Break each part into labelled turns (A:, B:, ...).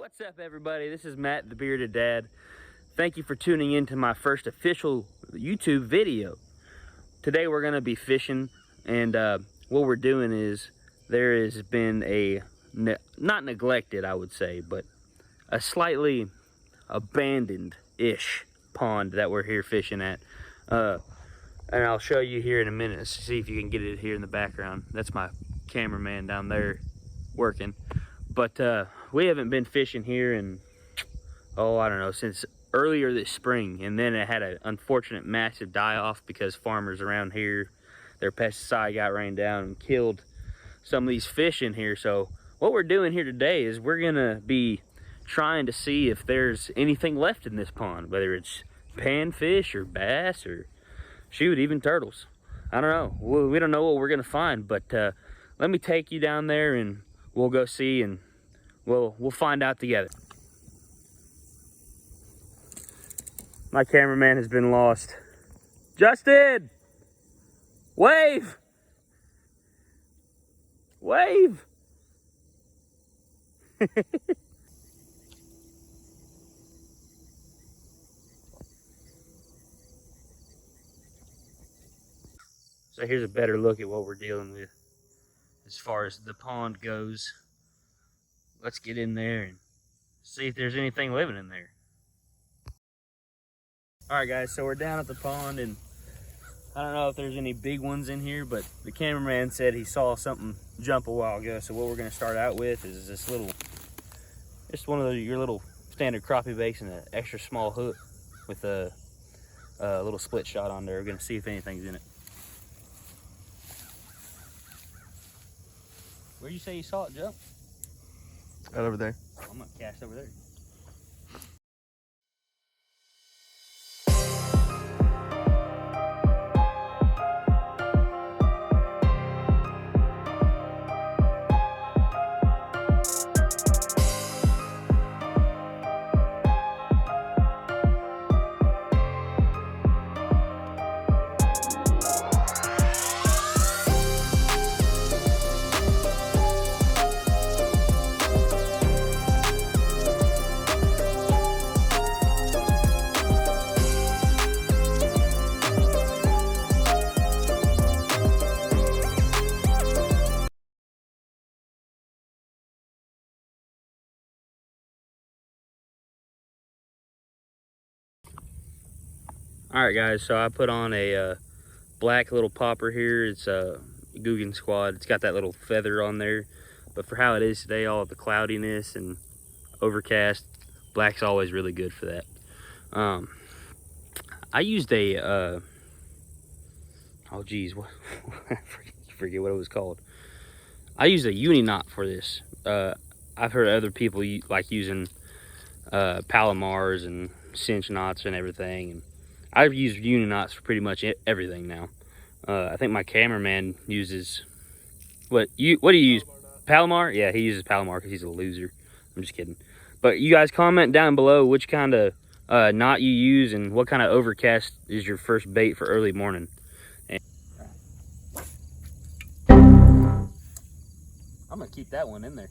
A: What's up, everybody? This is Matt, the Bearded Dad. Thank you for tuning in to my first official YouTube video. Today we're going to be fishing, and what we're doing is there has been a, not neglected I would say, but a slightly abandoned-ish pond that we're here fishing at. And I'll show you here in a minute. See if you can get it here in the background. That's my cameraman down there working. But we haven't been fishing here in, I don't know, since earlier this spring. And then it had an unfortunate massive die-off because farmers around here, their pesticide got rained down and killed some of these fish in here. So what we're doing here today is we're gonna be trying to see if there's anything left in this pond, whether it's panfish or bass or shoot, even turtles. I don't know. We don't know what we're gonna find, but let me take you down there and we'll go see, and we'll find out together. My cameraman has been lost. Justin! Wave! Wave! So here's a better look at what we're dealing with as far as the pond goes. Let's get in there and see if there's anything living in there. All right, guys, so we're down at the pond, and I don't know if there's any big ones in here, but the cameraman said he saw something jump a while ago. So what we're gonna start out with is this little, just one of your little standard crappie baits and an extra small hook with a little split shot on there. We're gonna see if anything's in it. Where you say you saw it jump?
B: Right over there.
A: I'm gonna cast over there. All right, guys, so I put on a black little popper here. It's a Googan Squad. It's got that little feather on there, but for how it is today, all of the cloudiness and overcast, black's always really good for that. I used a oh geez, what forget what it was called. I used a uni knot for this. I've heard other people like using Palomars and cinch knots and everything, and I've used uni knots for pretty much everything now. I think my cameraman uses, what do you use? Palomar? Yeah, he uses Palomar because he's a loser. I'm just kidding. But you guys comment down below which kind of knot you use and what kind of overcast is your first bait for early morning. And I'm gonna keep that one in there.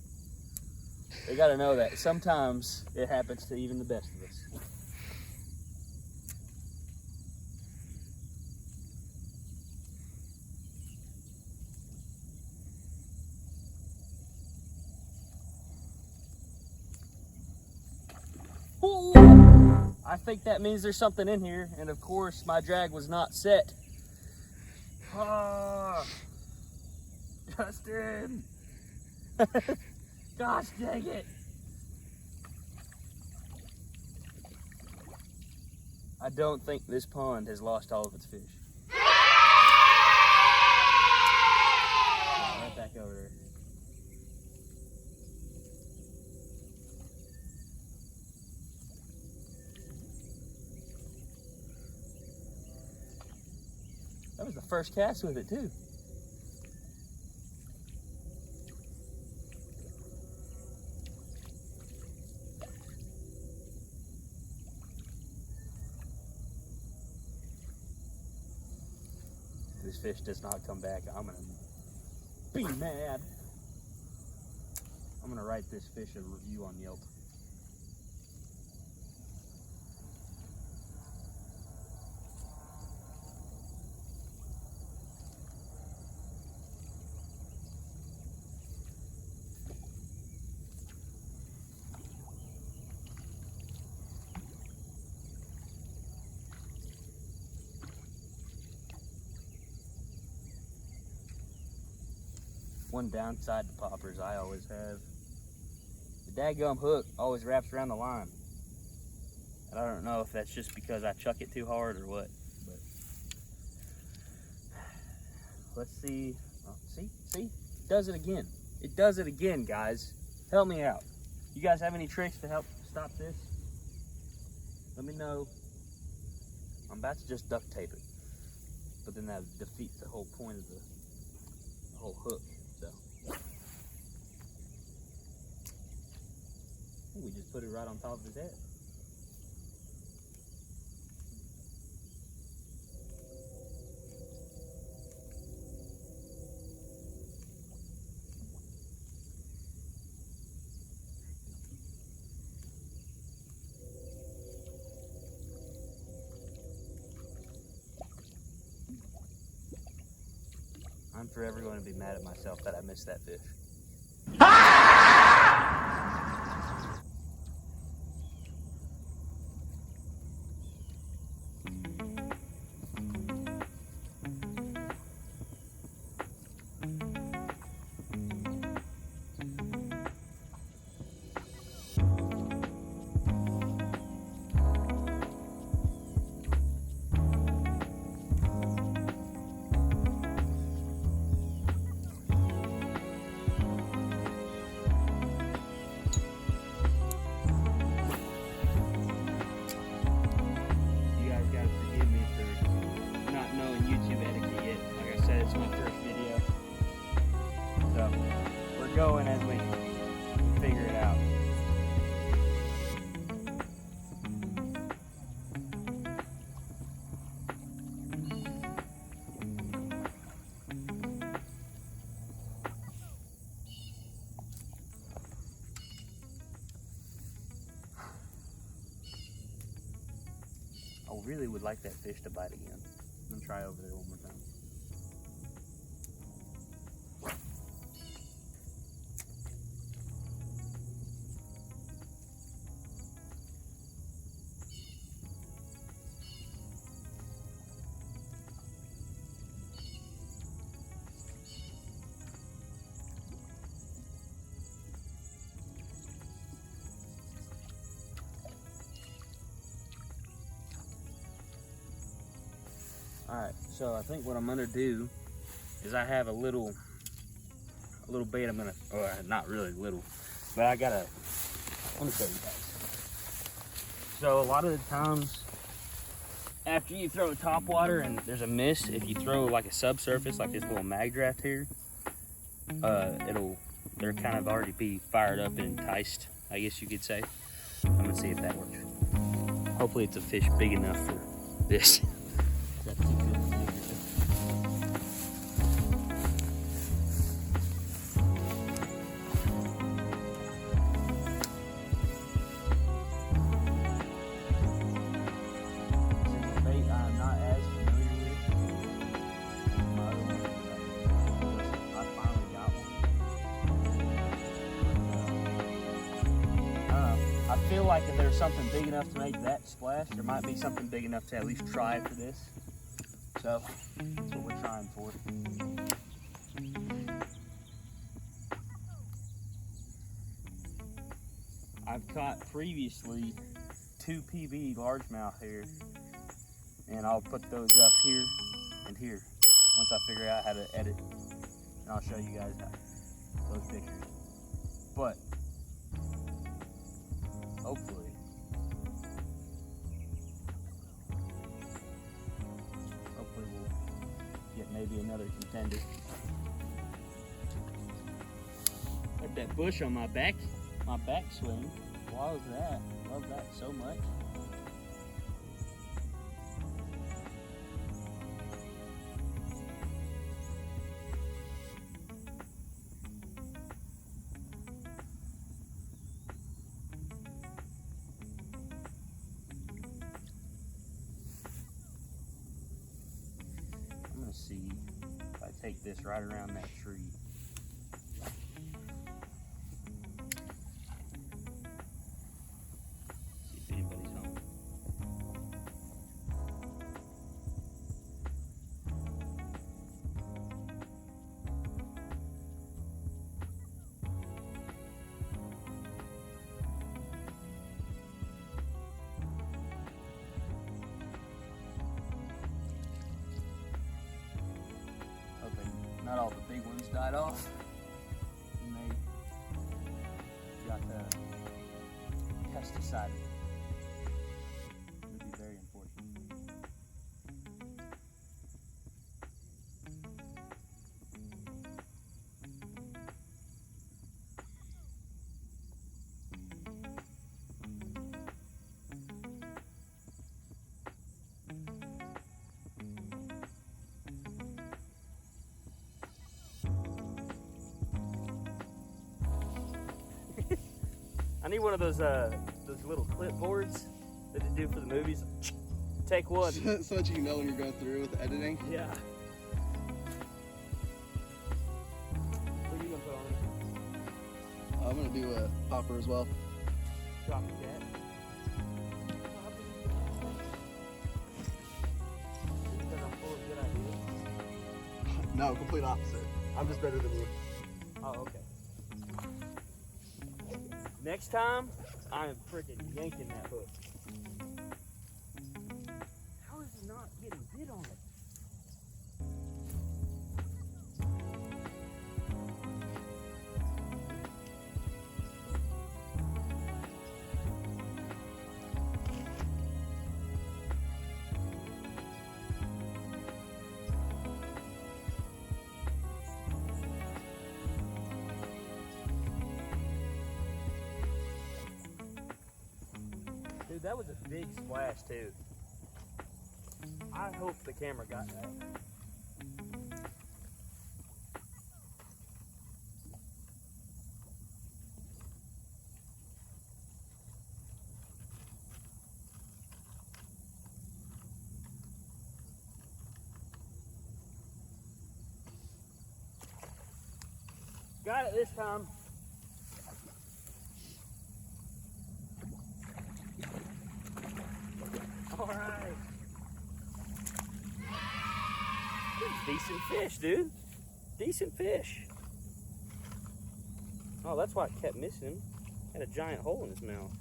A: They gotta know that sometimes it happens to even the best of us. I think that means there's something in here, and of course my drag was not set. Oh, Justin! Gosh dang it! I don't think this pond has lost all of its fish. Right back over there. That was the first cast with it too. If this fish does not come back, I'm gonna be mad. I'm gonna write this fish a review on Yelp. One downside to poppers I always have. The dadgum hook always wraps around the line. And I don't know if that's just because I chuck it too hard or what, but let's see. Oh, see? It does it again. It does it again, guys. Help me out. You guys have any tricks to help stop this? Let me know. I'm about to just duct tape it, but then that defeats the whole point of the whole hook. So we just put it right on top of his head. I'm forever going to be mad at myself that I missed that fish. It's my first video, so we're going as we figure it out. I really would like that fish to bite again. I'm gonna try over there one more time. Alright, so I think what I'm gonna do is I have a little bait I'm gonna, or not really little, but let me show you guys. So a lot of the times after you throw top water and there's a miss, if you throw like a subsurface, like this little mag draft here, they're kind of already be fired up and enticed, I guess you could say. I'm gonna see if that works. Hopefully it's a fish big enough for this. I feel like if there's something big enough to make that splash, there might be something big enough to at least try for this. So that's what we're trying for. I've caught previously 2 PB largemouth here, and I'll put those up here and here once I figure out how to edit, and I'll show you guys those pictures. But hopefully we'll get maybe another contender. Got that bush on my back swing. Why was that? Love that so much. I'm gonna see if I take this right around that tree. died off, and they got pesticided. It would be very unfortunate. I need one of those little clipboards that they do for the movies. Take one.
B: So that you can know when you're going through with editing.
A: Yeah. What are you gonna put on it?
B: I'm gonna do a popper as well.
A: Drop the cat. Because I'm full of good ideas.
B: No, complete opposite. I'm just better than you.
A: Oh, okay. Next time, I am freaking yanking that hook. How is he not getting bit on it? Dude, that was a big splash too. I hope the camera got that. Got it this time. All right. Decent fish, dude. Decent fish. Oh, that's why I kept missing him. Had a giant hole in his mouth.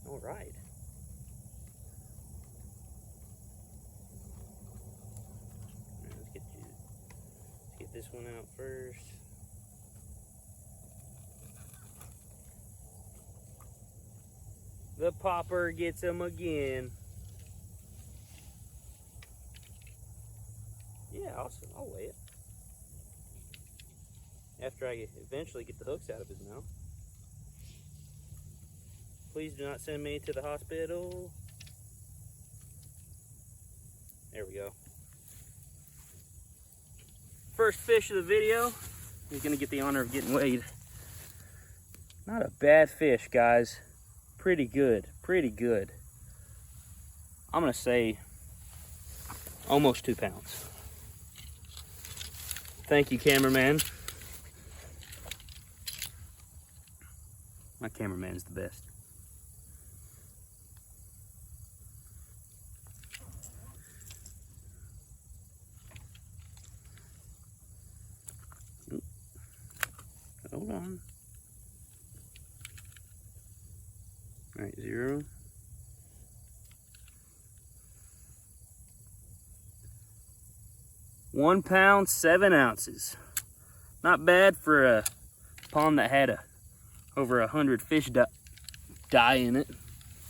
A: All right. Let's get this one out first. The popper gets him again. Yeah, I'll weigh it. After I eventually get the hooks out of his mouth. Please do not send me to the hospital. There we go. First fish of the video. He's gonna get the honor of getting weighed. Not a bad fish, guys. Pretty good, pretty good. I'm gonna say almost 2 pounds. Thank you, cameraman. My cameraman is the best. Hold on. All right, 0. £1 pound, 7 ounces. Not bad for a pond that had over 100 fish die in it.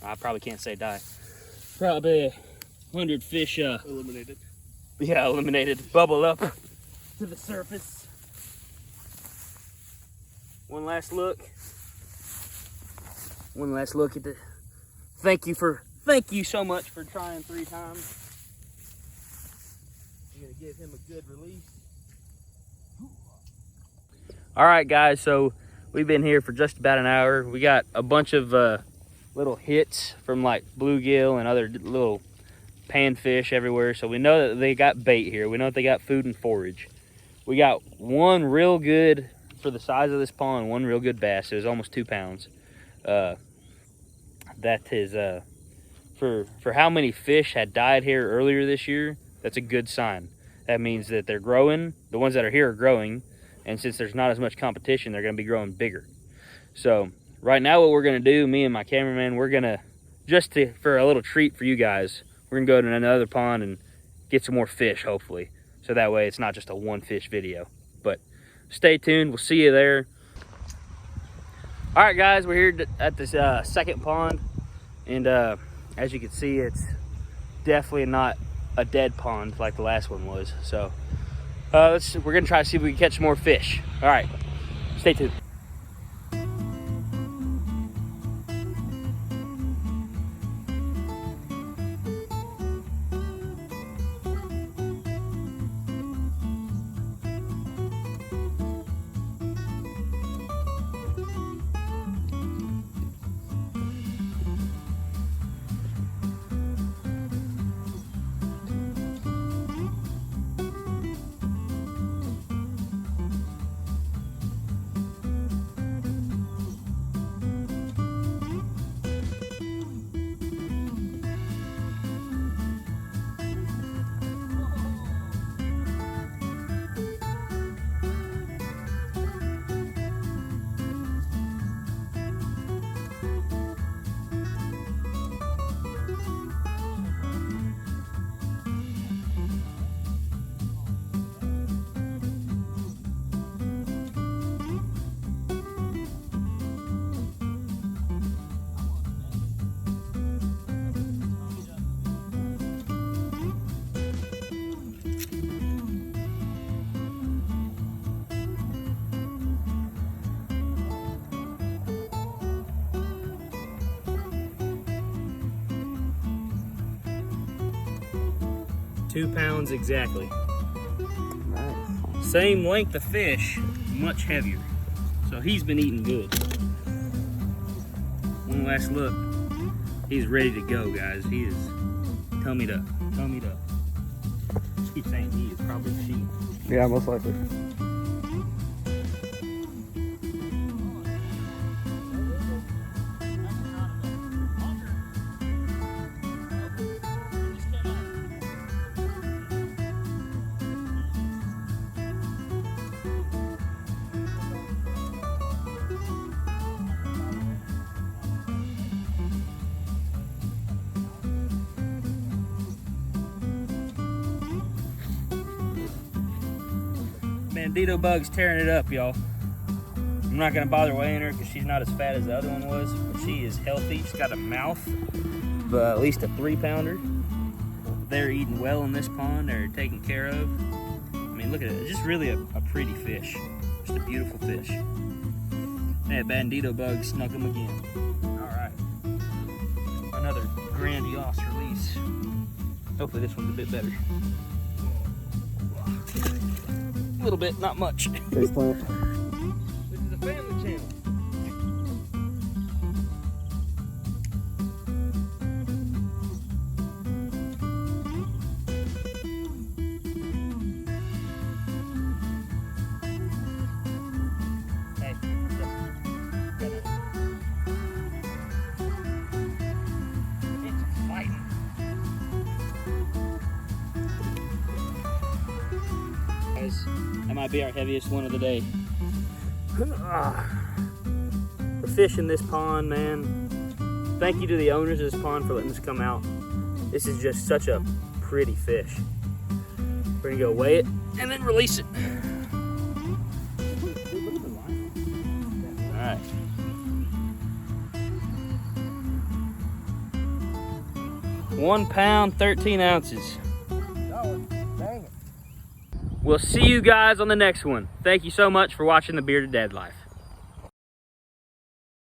A: I probably can't say die. Probably 100 fish.
B: Eliminated.
A: Yeah, eliminated. Bubble up to the surface. One last look. One last look at the. Thank you so much for trying 3 times. I'm gonna give him a good release. All right, guys. So we've been here for just about an hour. We got a bunch of little hits from like bluegill and other little panfish everywhere. So we know that they got bait here. We know that they got food and forage. We got one real good, for the size of this pond, one real good bass. It was almost 2 pounds. That is for how many fish had died here earlier this year. That's a good sign. That means that they're growing. The ones that are here are growing, and since there's not as much competition, they're going to be growing bigger. So right now what we're going to do, me and my cameraman, we're going to for a little treat for you guys, we're gonna go to another pond and get some more fish, hopefully. So that way it's not just a one fish video. But stay tuned, we'll see you there. All right, guys, we're here at this second pond. And as you can see, it's definitely not a dead pond like the last one was. So we're gonna try to see if we can catch more fish. All right, stay tuned. £2 exactly.
B: Nice.
A: Same length of fish, much heavier. So he's been eating good. One last look. He's ready to go, guys. He is tummied up, tummied up. I keep saying he is probably she.
B: Yeah, most likely.
A: Bandito bug's tearing it up, y'all. I'm not gonna bother weighing her because she's not as fat as the other one was, but she is healthy. She's got a mouth of at least a 3-pounder. They're eating well in this pond. They're taken care of. I mean, look at it. It's just really a pretty fish. Just a beautiful fish. That bandito bug snuck him again. All right. Another grandiose release. Hopefully this one's a bit better. A little bit, not much.
B: Face plant.
A: This is a family channel. Hey, it's fighting. Guys, that might be our heaviest one of the day. The fish in this pond, man. Thank you to the owners of this pond for letting us come out. This is just such a pretty fish. We're gonna go weigh it and then release it. All right. £1, 13 ounces.
B: Dang it.
A: We'll see you guys on the next one. Thank you so much for watching The Bearded Dad Life.